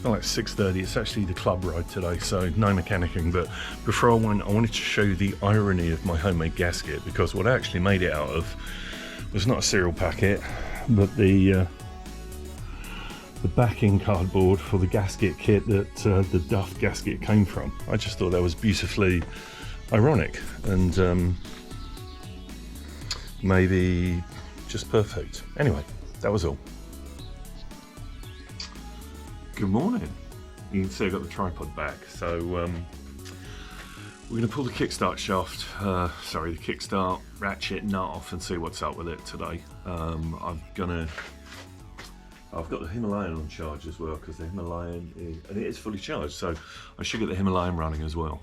not like 6:30, it's actually the club ride today, so no mechanicking. But before I went, I wanted to show you the irony of my homemade gasket, because what I actually made it out of was not a cereal packet, but the backing cardboard for the gasket kit that the Duff gasket came from. I just thought that was beautifully ironic and maybe just perfect. Anyway, that was all. Good morning. You can see I got the tripod back, so we're going to pull the Kickstart shaft, the Kickstart ratchet nut off and see what's up with it today. I've got the Himalayan on charge as well, because the Himalayan and it is fully charged, so I should get the Himalayan running as well.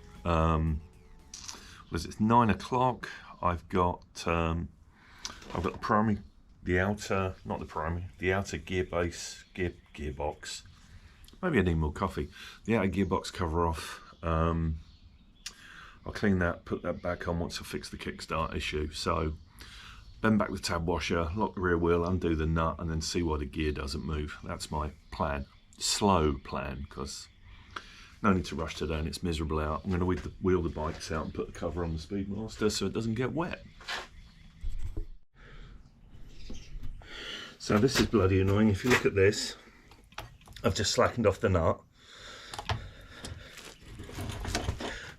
It's 9 o'clock. I've got the primary, the outer gearbox. Maybe I need more coffee. The outer gearbox cover off. I'll clean that, put that back on once I fix the Kickstart issue. So bend back the tab washer, lock the rear wheel, undo the nut, and then see why the gear doesn't move. That's my plan. Slow plan, because no need to rush today and it's miserable out. I'm going to wheel the bikes out and put the cover on the Speedmaster so it doesn't get wet. So this is bloody annoying. If you look at this, I've just slackened off the nut.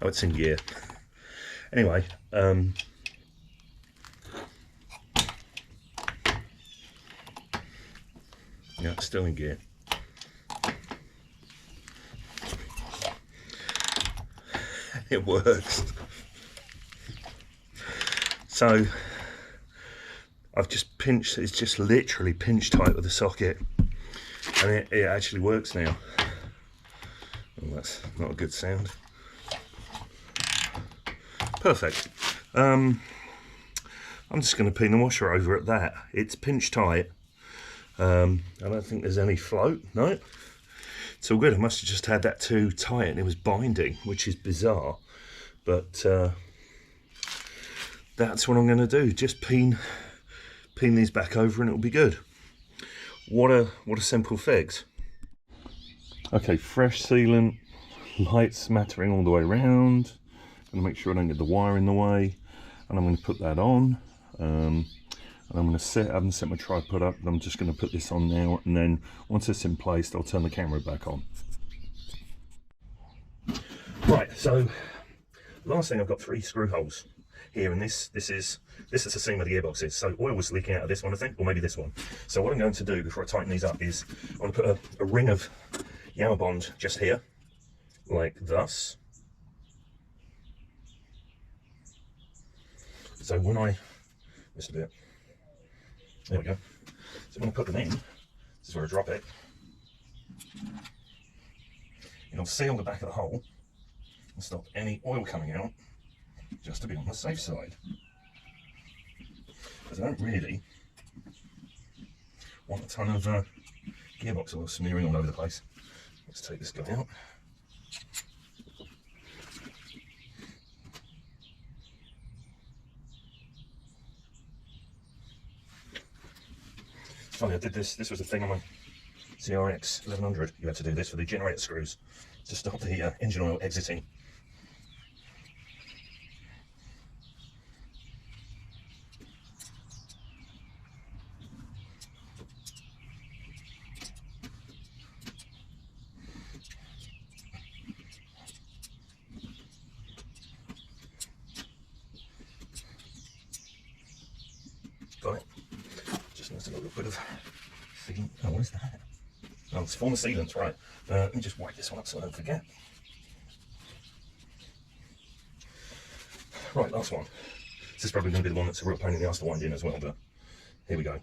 Oh, it's in gear. Anyway, yeah, it's still in gear. It works. So I've just pinched, it's just literally pinch tight with the socket, and it actually works now. Well, that's not a good sound. Perfect. I'm just going to pin the washer over at that. It's pinch tight. I don't think there's any float. No, it's all good. I must have just had that too tight and it was binding, which is bizarre. But that's what I'm going to do. Just pin these back over and it'll be good. What a simple fix. Okay, fresh sealant, light smattering all the way around. Gonna make sure I don't get the wire in the way, and I'm going to put that on. And I'm going to I haven't set my tripod up, but I'm just going to put this on now, and then once it's in place, I'll turn the camera back on. Right, so last thing, I've got 3 screw holes here, and this is the seam where the gearbox is. So oil was leaking out of this one, I think, or maybe this one. So what I'm going to do before I tighten these up is I'm going to put a ring of Yamaha Bond just here, like thus. So when I missed a bit. There we go. So when I put them in, this is where I drop it. It'll seal the back of the hole and stop any oil coming out, just to be on the safe side. Because I don't really want a ton of gearbox oil smearing all over the place. Let's take this guy out. Funny, I did this was a thing on my CRX 1100. You had to do this for the generator screws to stop the engine oil exiting. Got it. Just needs a little bit of sealant. Oh, what is that? Oh, it's former sealant, right. Let me just wipe this one up so I don't forget. Right, last one. This is probably going to be the one that's a real pain in the ass to wind in as well, but here we go.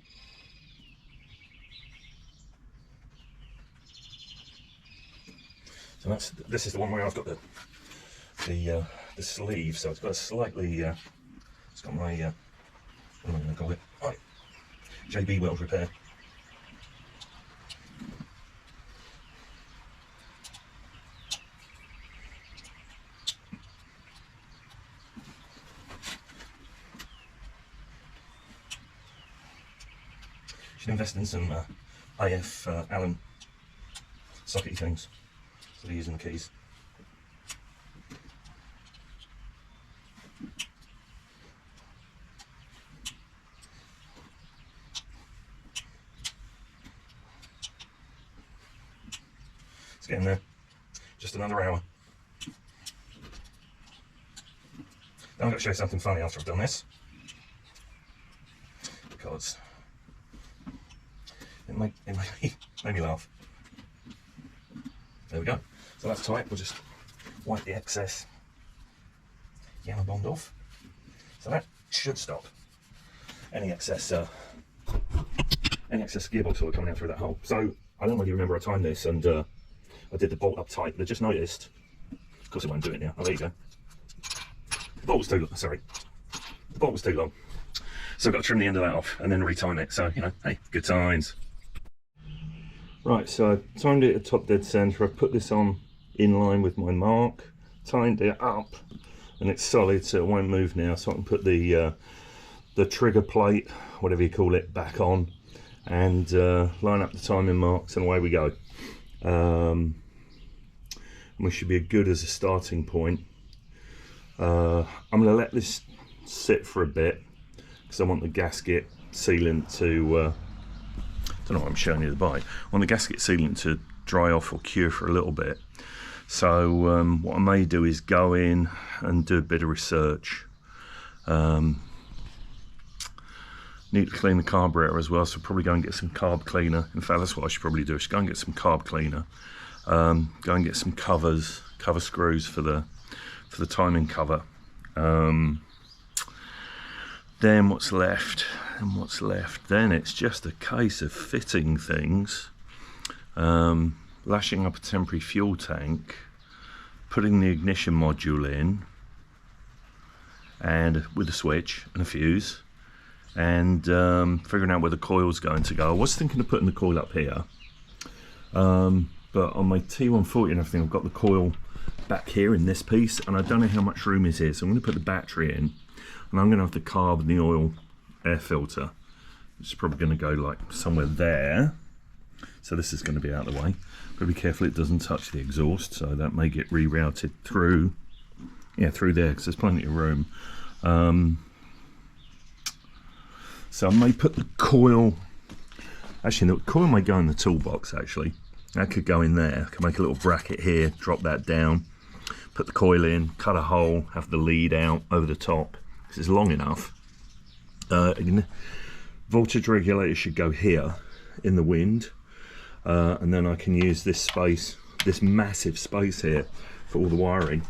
So this is the one where I've got the sleeve, so it's got a slightly, it's got my, what am I going to call it? Right, JB weld repair. Should invest in some AF Allen sockety things. So they're using the keys. It's getting there. Just another hour. Now I'm going to show you something funny after I've done this, because it made me laugh. There we go. So that's tight. We'll just wipe the excess yellow bond off. So that should stop any excess gearbox oil coming out through that hole. So I don't really remember I timed this, and I did the bolt up tight, but I just noticed, of course it won't do it now. Oh, there you go. The bolt was too long, sorry. The bolt was too long. So I've got to trim the end of that off and then retime it. So, you know, hey, good times. Right, so I timed it at top dead centre. I've put this on in line with my mark, tightened it up, and it's solid, so it won't move now. So I can put the trigger plate, whatever you call it, back on, and line up the timing marks, and away we go. And we should be good as a starting point. I'm going to let this sit for a bit because I want the gasket sealant to, I don't know what I'm showing you the bike, I want the gasket sealant to dry off or cure for a little bit. So what I may do is go in and do a bit of research. Need to clean the carburetor as well, so probably go and get some carb cleaner. In fact, that's what I should probably do. I should go and get some carb cleaner. Go and get some cover screws for the timing cover. Then what's left? Then it's just a case of fitting things, lashing up a temporary fuel tank, putting the ignition module in, and with a switch and a fuse, and figuring out where the coil's going to go. I was thinking of putting the coil up here, but on my T140 and everything, I've got the coil back here in this piece, and I don't know how much room is here, so I'm going to put the battery in, and I'm going to have the carb and the oil air filter. It's probably going to go like somewhere there, so this is going to be out of the way. Got to be careful it doesn't touch the exhaust, so that may get rerouted through, yeah, through there, because there's plenty of room. So I may put the coil, actually the coil may go in the toolbox actually. That could go in there. I can make a little bracket here, drop that down, put the coil in, cut a hole, have the lead out over the top, because it's long enough. Voltage regulator should go here in the wind, and then I can use this space, this massive space here, for all the wiring.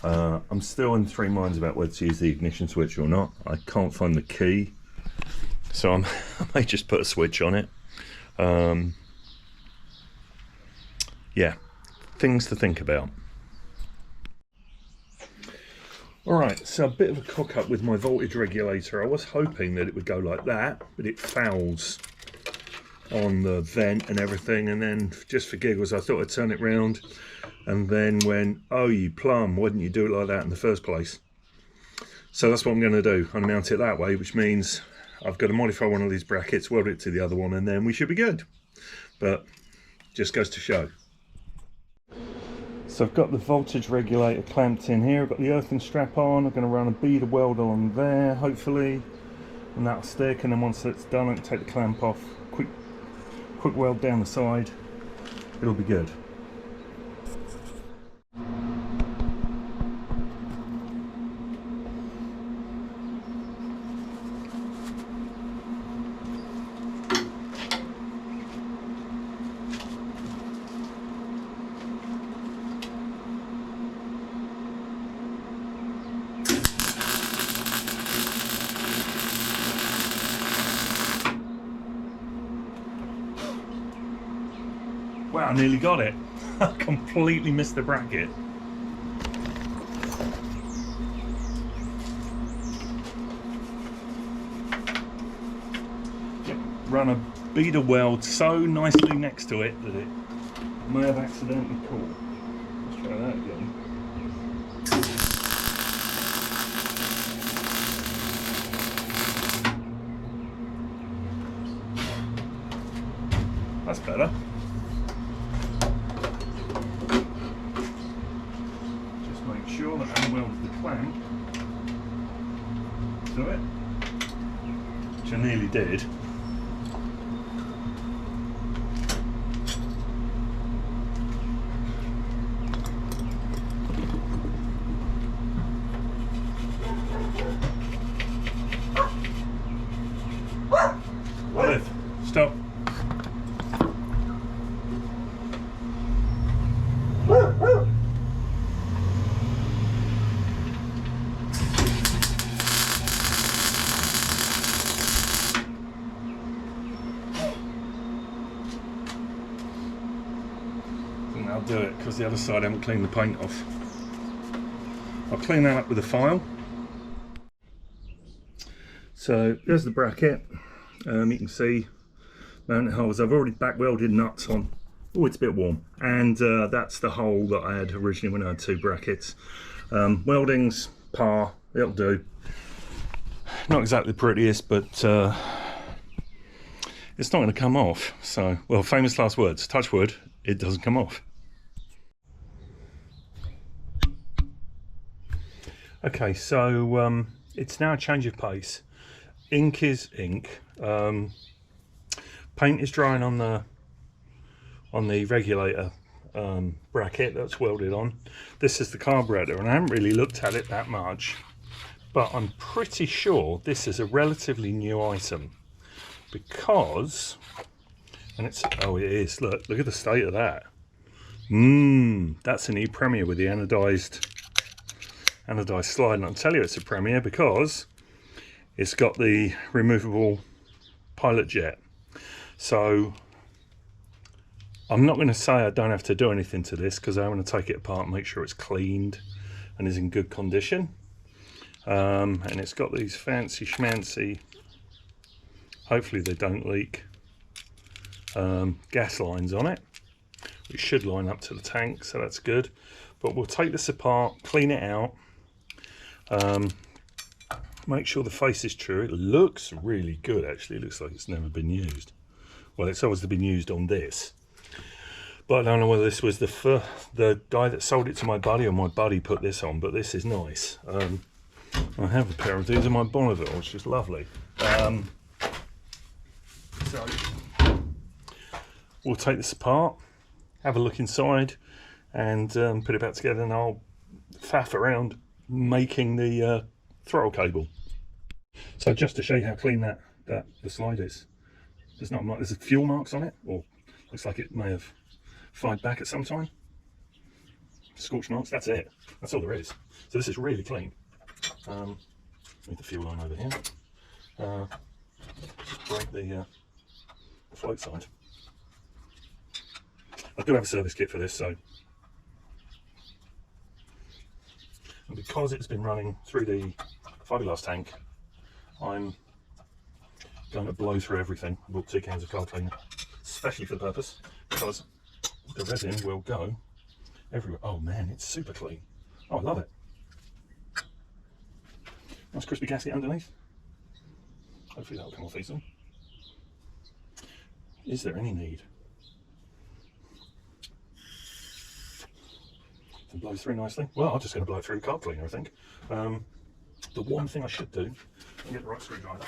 I'm still in three minds about whether to use the ignition switch or not. I can't find the key, so I may just put a switch on it. Yeah, things to think about. Alright, so a bit of a cock up with my voltage regulator. I was hoping that it would go like that, but it fouls on the vent and everything, and then just for giggles I thought I'd turn it round, and then went, oh you plum, why didn't you do it like that in the first place? So that's what I'm going to do. I'm going to mount it that way, which means I've got to modify one of these brackets, weld it to the other one, and then we should be good. But just goes to show. So I've got the voltage regulator clamped in here, I've got the earthing strap on, I'm going to run a bead of weld along there, hopefully, and that'll stick, and then once that's done I can take the clamp off, quick weld down the side, it'll be good. Wow, I nearly got it. I completely missed the bracket. Run a bead of weld so nicely next to it that it may have accidentally caught. Let's try that again. That's better. clamp to it, which I nearly did. Olive, stop. And I'll do it because the other side I haven't cleaned the paint off. I'll clean that up with a file. So there's the bracket. You can see mounting holes. I've already back welded nuts on. Oh, it's a bit warm. And that's the hole that I had originally when I had 2 brackets. Welding's par, it'll do. Not exactly the prettiest, but it's not going to come off. So, well, famous last words, touch wood, it doesn't come off. Okay, so it's now a change of pace. Ink is ink. Paint is drying on the regulator bracket that's welded on. This is the carburetor, and I haven't really looked at it that much, but I'm pretty sure this is a relatively new item because, and it's, oh it is, look at the state of that. That's a new Premier with the anodized slide, and I'll tell you it's a Premier because it's got the removable pilot jet. So I'm not going to say I don't have to do anything to this because I want to take it apart and make sure it's cleaned and is in good condition. And it's got these fancy schmancy, hopefully they don't leak, gas lines on it, which should line up to the tank, so that's good. But we'll take this apart, clean it out, make sure the face is true. It looks really good actually. It looks like it's never been used. Well, it's obviously been used on this, but I don't know whether this was the guy that sold it to my buddy or my buddy put this on, but this is nice. I have a pair of these in my Bonneville, which is lovely. So we'll take this apart, have a look inside, and put it back together, and I'll faff around making the throttle cable. So just to show you how clean the slide is, there's fuel marks on it, or looks like it may have fired back at some time. Scorch marks, that's it. That's all there is. So this is really clean. Move the fuel line over here. Just break the float side. I do have a service kit for this, so. And because it's been running through the fiberglass tank, I'm going to blow through everything. I bought 2 cans of car cleaner, especially for the purpose, because the resin will go everywhere. Oh man, it's super clean. Oh, I love it. Nice crispy gasket underneath. Hopefully that'll come off easily. Is there any need to blow through nicely? Well, I'm just going to blow it through the car cleaner, I think. The one thing I should do, and get the right screwdriver.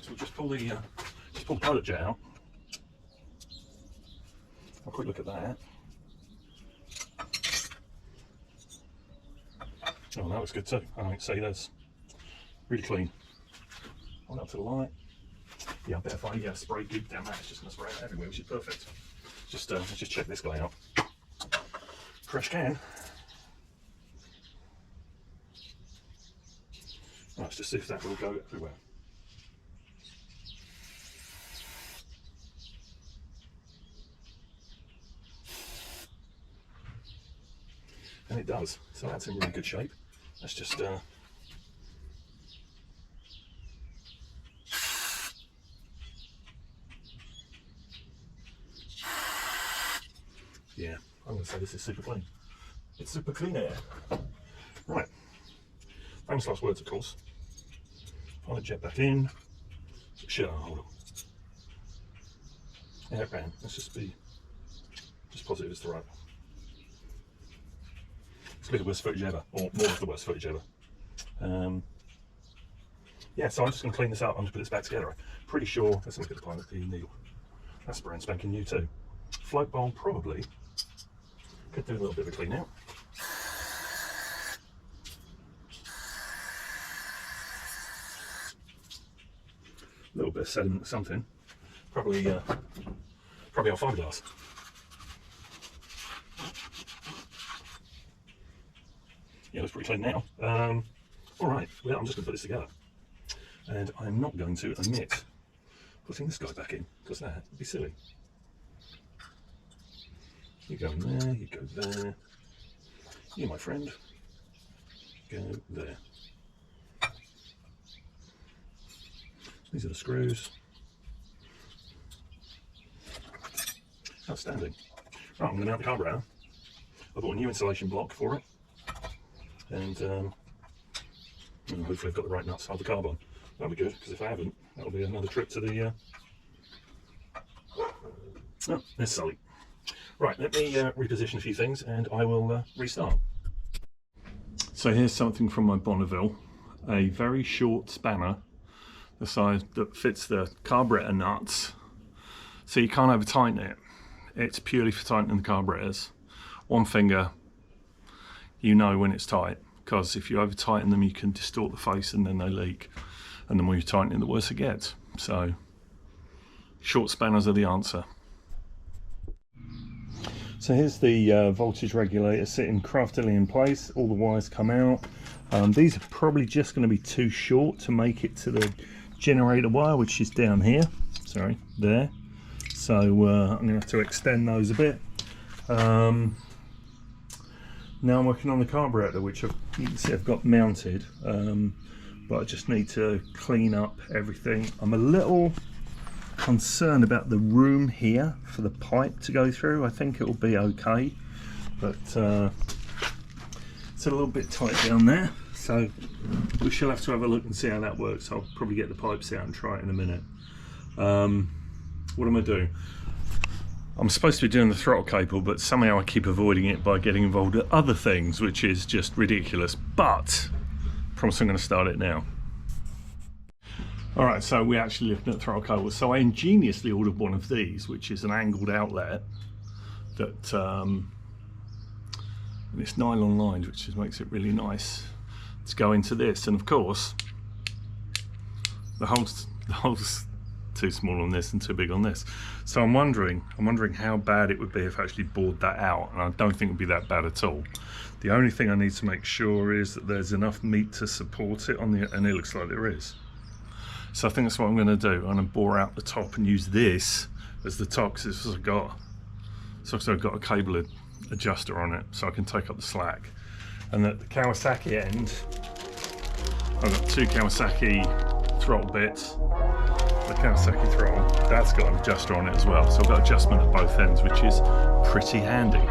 So we'll just pull the pilot jet out. Have a quick look at that. Oh, that looks good too. I can see that's really clean. Hold up to the light. Yeah, I bet if I spray goop down that, it's just going to spray out everywhere, which is perfect. Let's just check this guy out. Fresh can. Right, let's just see if that will go everywhere. And it does, so that's in really good shape. Let's just yeah, I'm going to say this is super clean. It's super clean air. Right, famous last words, of course. Pilot jet back in. Shit, hold on. Yeah, it ran. Let's just positive it's the right. It's the worst footage ever, or more of the worst footage ever. Yeah, so I'm just going to clean this up. I'm going to put this back together. Pretty sure. Let's look at the pilot, the needle. That's brand spanking new too. Float bowl probably could do a little bit of a clean out. A little bit of sediment or something. Probably our fiberglass. Yeah, looks pretty clean now. All right, well, I'm just going to put this together. And I'm not going to omit putting this guy back in, because that would be silly. You go in there, you go there. You, my friend, go there. These are the screws. Outstanding. Right, I'm going to mount the carburetor. I bought a new insulation block for it. And hopefully I've got the right nuts. Hold the carb on. That'll be good, because if I haven't, that'll be another trip to the... Oh, there's Sully. Right, let me reposition a few things and I will restart. So here's something from my Bonneville. A very short spanner, the size that fits the carburetor nuts. So you can't over tighten it. It's purely for tightening the carburetors. One finger, you know when it's tight, because if you over tighten them you can distort the face and then they leak. And the more you tighten it, the worse it gets. So short spanners are the answer. So here's the voltage regulator sitting craftily in place. All the wires come out. These are probably just going to be too short to make it to the generator wire, which is down here. Sorry, there. So I'm going to have to extend those a bit. Now I'm working on the carburetor, which you can see I've got mounted. But I just need to clean up everything. I'm a little concerned about the room here for the pipe to go through. I think it will be okay, but it's a little bit tight down there, so we shall have to have a look and see how that works. I'll probably get the pipes out and try it in a minute. What am I doing? I'm supposed to be doing the throttle cable, but somehow I keep avoiding it by getting involved with other things, which is just ridiculous. But I promise I'm going to start it now. Alright, so we're actually looking at throttle cables. So I ingeniously ordered one of these, which is an angled outlet that and it's nylon lined, which just makes it really nice to go into this. And of course, the hole's too small on this and too big on this. So I'm wondering how bad it would be if I actually bored that out, and I don't think it would be that bad at all. The only thing I need to make sure is that there's enough meat to support it on the, and it looks like there is. So I think that's what I'm going to do. I'm going to bore out the top and use this as the top, because I've got a cable adjuster on it, so I can take up the slack. And at the Kawasaki end, I've got two Kawasaki throttle bits. The Kawasaki throttle, that's got an adjuster on it as well. So I've got adjustment at both ends, which is pretty handy.